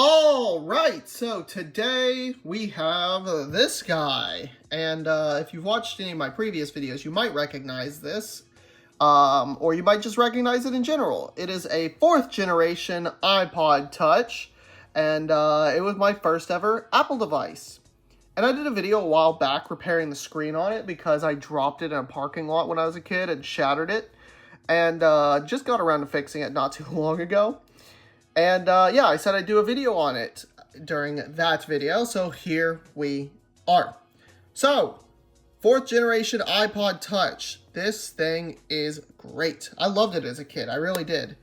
All right, so today we have this guy, and if you've watched any of my previous videos, you might recognize this, or you might just recognize it in general. It is a 4th generation iPod Touch, and it was my first ever Apple device. And I did a video a while back repairing the screen on it because I dropped it in a parking lot when I was a kid and shattered it, and just got around to fixing it not too long ago. And yeah, I said I'd do a video on it during that video, so here we are. So, 4th generation iPod Touch. This thing is great. I loved it as a kid, I really did.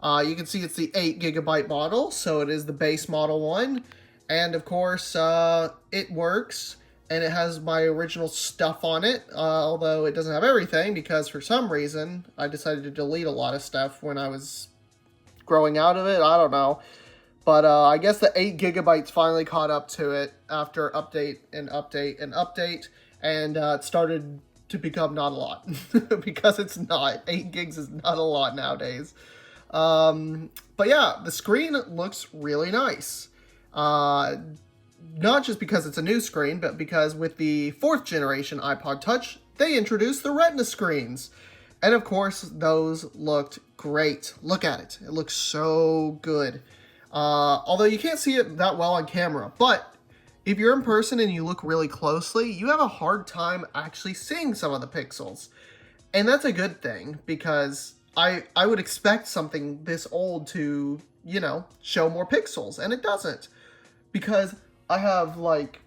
You can see it's the 8GB model, so it is the base model one. And of course, it works, and it has my original stuff on it, although it doesn't have everything, because for some reason, I decided to delete a lot of stuff when I was growing out of it. I don't know, but I guess the 8GB finally caught up to it after update and update and update, and it started to become not a lot because it's not. 8 gigs is not a lot nowadays. But yeah, the screen looks really nice. Not just because it's a new screen, but because with the 4th generation iPod Touch, they introduced the Retina screens. And of course, those looked great. Look at it. It looks so good. Although you can't see it that well on camera. But if you're in person and you look really closely, you have a hard time actually seeing some of the pixels. And that's a good thing, because I would expect something this old to, you know, show more pixels. And it doesn't. Because I have, like,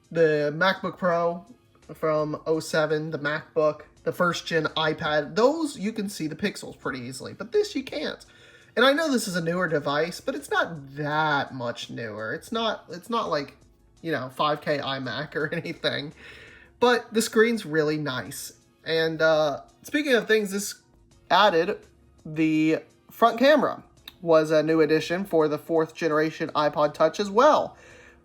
the MacBook Pro from 07, the MacBook, the 1st gen iPad. Those you can see the pixels pretty easily, but this you can't. And I know this is a newer device, but it's not that much newer. It's not like, you know, 5K iMac or anything. But the screen's really nice. And speaking of things, this added the front camera was a new addition for the 4th generation iPod Touch as well.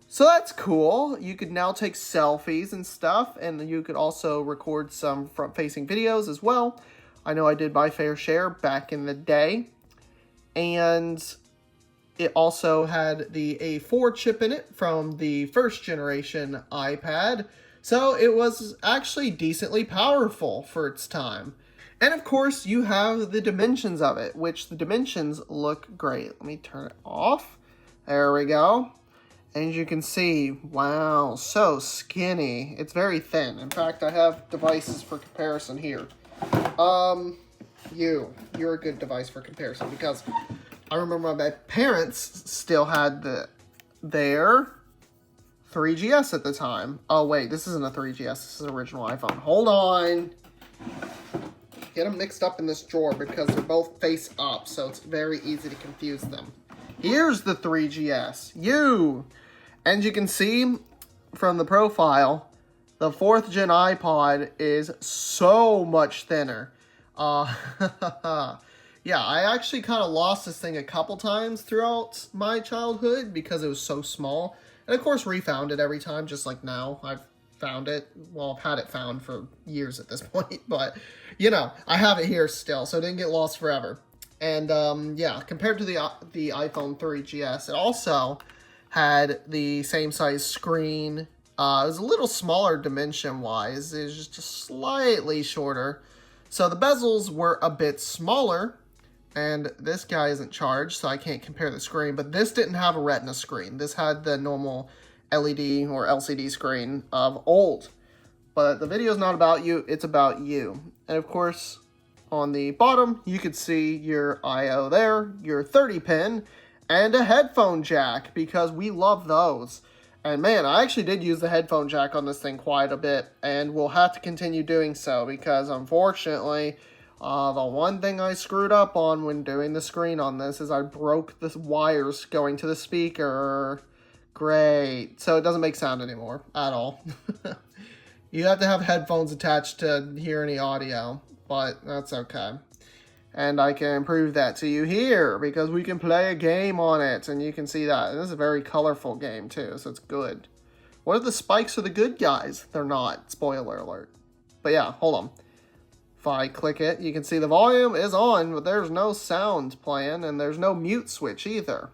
So that's cool. You could now take selfies and stuff, and you could also record some front-facing videos as well. I know I did my fair share back in the day. And it also had the A4 chip in it from the 1st generation iPad. So it was actually decently powerful for its time. And of course, you have the dimensions of it, which the dimensions look great. Let me turn it off. There we go. And you can see, wow, so skinny. It's very thin. In fact, I have devices for comparison here. You're a good device for comparison, because I remember my parents still had their 3GS at the time. Oh, wait, this isn't a 3GS. This is an original iPhone. Hold on. Get them mixed up in this drawer because they're both face up, so it's very easy to confuse them. Here's the 3GS. And you can see from the profile, the 4th gen iPod is so much thinner. Yeah, I actually kind of lost this thing a couple times throughout my childhood because it was so small. And of course, refound it every time, just like now. I've found it. Well, I've had it found for years at this point, but, you know, I have it here still, so it didn't get lost forever. And, yeah, compared to the iPhone 3GS, it also had the same size screen. It was a little smaller dimension-wise. It was just slightly shorter. So the bezels were a bit smaller, and this guy isn't charged, so I can't compare the screen. But this didn't have a Retina screen. This had the normal LED or LCD screen of old. But the video's not about you, it's about you. And of course, on the bottom, you could see your I/O there, your 30-pin, and a headphone jack, because we love those. And man, I actually did use the headphone jack on this thing quite a bit, and we'll have to continue doing so, because unfortunately, the one thing I screwed up on when doing the screen on this is I broke the wires going to the speaker. Great. So it doesn't make sound anymore at all. You have to have headphones attached to hear any audio, but that's okay. And I can prove that to you here, because we can play a game on it, and you can see that. And this is a very colorful game, too, so it's good. What if the spikes are the good guys? They're not. Spoiler alert. But yeah, hold on. If I click it, you can see the volume is on, but there's no sound playing, and there's no mute switch either.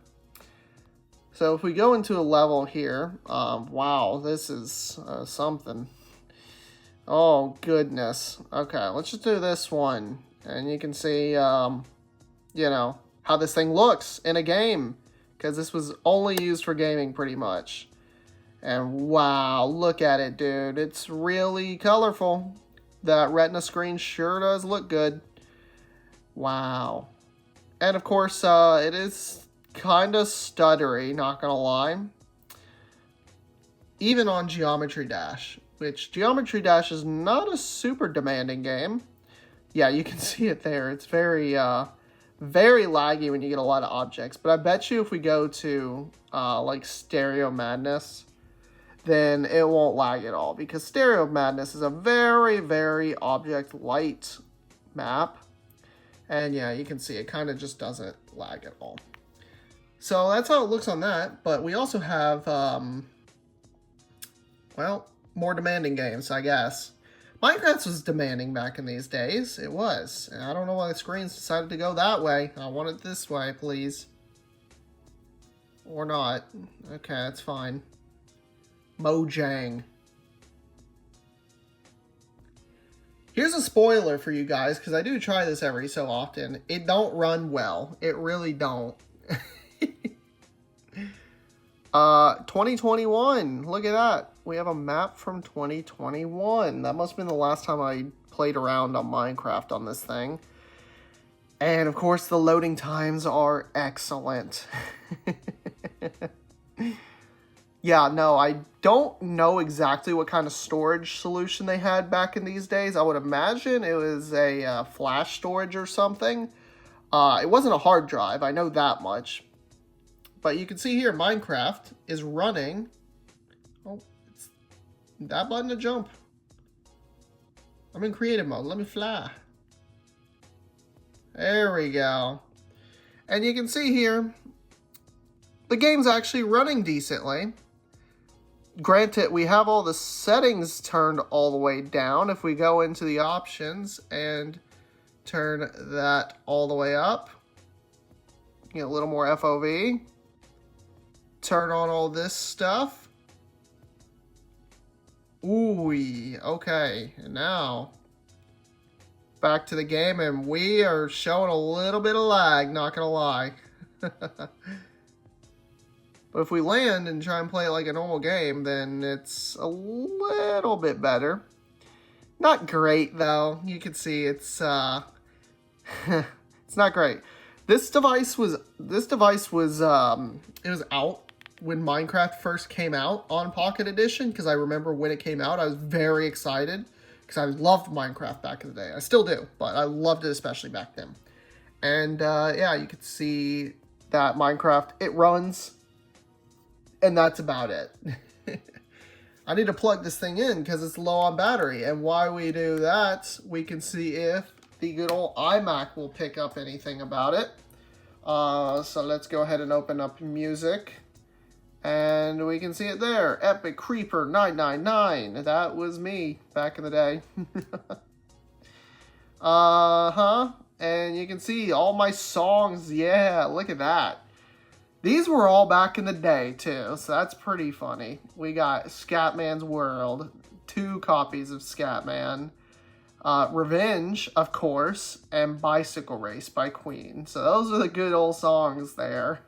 So if we go into a level here, wow, this is something. Oh, goodness. Okay, let's just do this one. And you can see, you know, how this thing looks in a game. Because this was only used for gaming, pretty much. And wow, look at it, dude. It's really colorful. That Retina screen sure does look good. Wow. And of course, it is kind of stuttery, not gonna lie. Even on Geometry Dash, which Geometry Dash is not a super demanding game. Yeah, you can see it there. It's very, very laggy when you get a lot of objects. But I bet you if we go to, like, Stereo Madness, then it won't lag at all. Because Stereo Madness is a very, very object-light map. And yeah, you can see it kind of just doesn't lag at all. So that's how it looks on that. But we also have, well, more demanding games, I guess. Minecraft was demanding back in these days. It was. And I don't know why the screens decided to go that way. I want it this way, please. Or not. Okay, that's fine. Mojang. Here's a spoiler for you guys, because I do try this every so often. It don't run well. It really don't. 2021. Look at that. We have a map from 2021. That must have been the last time I played around on Minecraft on this thing. And of course, the loading times are excellent. Yeah, no, I don't know exactly what kind of storage solution they had back in these days. I would imagine it was a flash storage or something. It wasn't a hard drive, I know that much. But you can see here, Minecraft is running. Oh, it's that button to jump. I'm in creative mode. Let me fly. There we go. And you can see here, the game's actually running decently. Granted, we have all the settings turned all the way down. If we go into the options and turn that all the way up, get a little more FOV. Turn on all this stuff. Ooh, okay. And now, back to the game, and we are showing a little bit of lag, not gonna lie. But if we land and try and play it like a normal game, then it's a little bit better. Not great, though. You can see it's, it's not great. This device was, it was out when Minecraft first came out on Pocket Edition, because I remember when it came out, I was very excited, because I loved Minecraft back in the day. I still do, but I loved it especially back then. And, yeah, you can see that Minecraft, it runs, and that's about it. I need to plug this thing in because it's low on battery. And while we do that, we can see if the good old iMac will pick up anything about it. So let's go ahead and open up music. And we can see it there. Epic Creeper 999. That was me back in the day. And you can see all my songs. Yeah, look at that. These were all back in the day, too, so that's pretty funny. We got Scatman's World, 2 copies of Scatman, Revenge, of course, and Bicycle Race by Queen. So those are the good old songs there.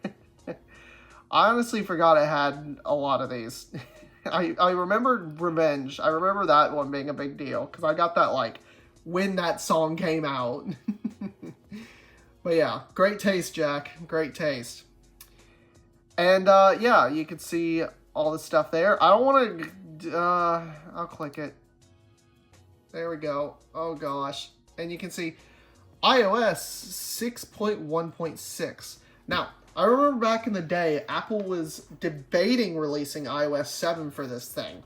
I honestly forgot I had a lot of these. I remembered Revenge. I remember that one being a big deal, because I got that, like, when that song came out. But yeah, great taste, Jack. Great taste. And, yeah, you can see all the stuff there. I don't want to, I'll click it. There we go. Oh, gosh. And you can see iOS 6.1.6. Now, I remember back in the day, Apple was debating releasing iOS 7 for this thing.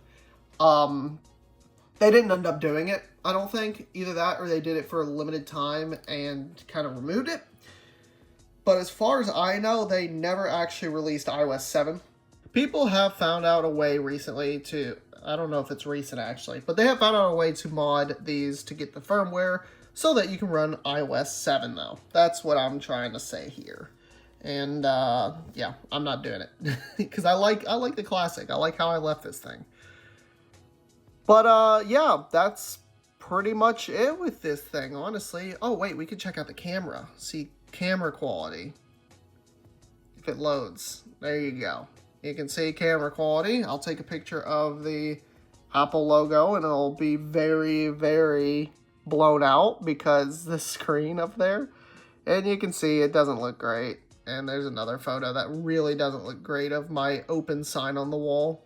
They didn't end up doing it, I don't think. Either that or they did it for a limited time and kind of removed it. But as far as I know, they never actually released iOS 7. People have found out a way recently to, I don't know if it's recent actually, but they have found out a way to mod these to get the firmware so that you can run iOS 7 though. That's what I'm trying to say here. And yeah, I'm not doing it because I like the classic. I like how I left this thing. But yeah, that's pretty much it with this thing, honestly. Oh wait, we could check out the camera. See camera quality. If it loads. There you go. You can see camera quality. I'll take a picture of the Apple logo and it'll be very, very blown out because the screen up there. And you can see it doesn't look great. And there's another photo that really doesn't look great of my open sign on the wall.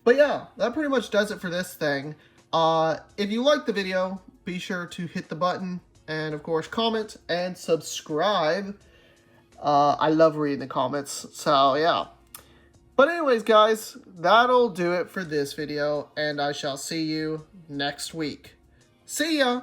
But yeah, that pretty much does it for this thing. If you liked the video, be sure to hit the button and of course comment and subscribe. I love reading the comments, so yeah. But anyways, guys, that'll do it for this video, and I shall see you next week. See ya!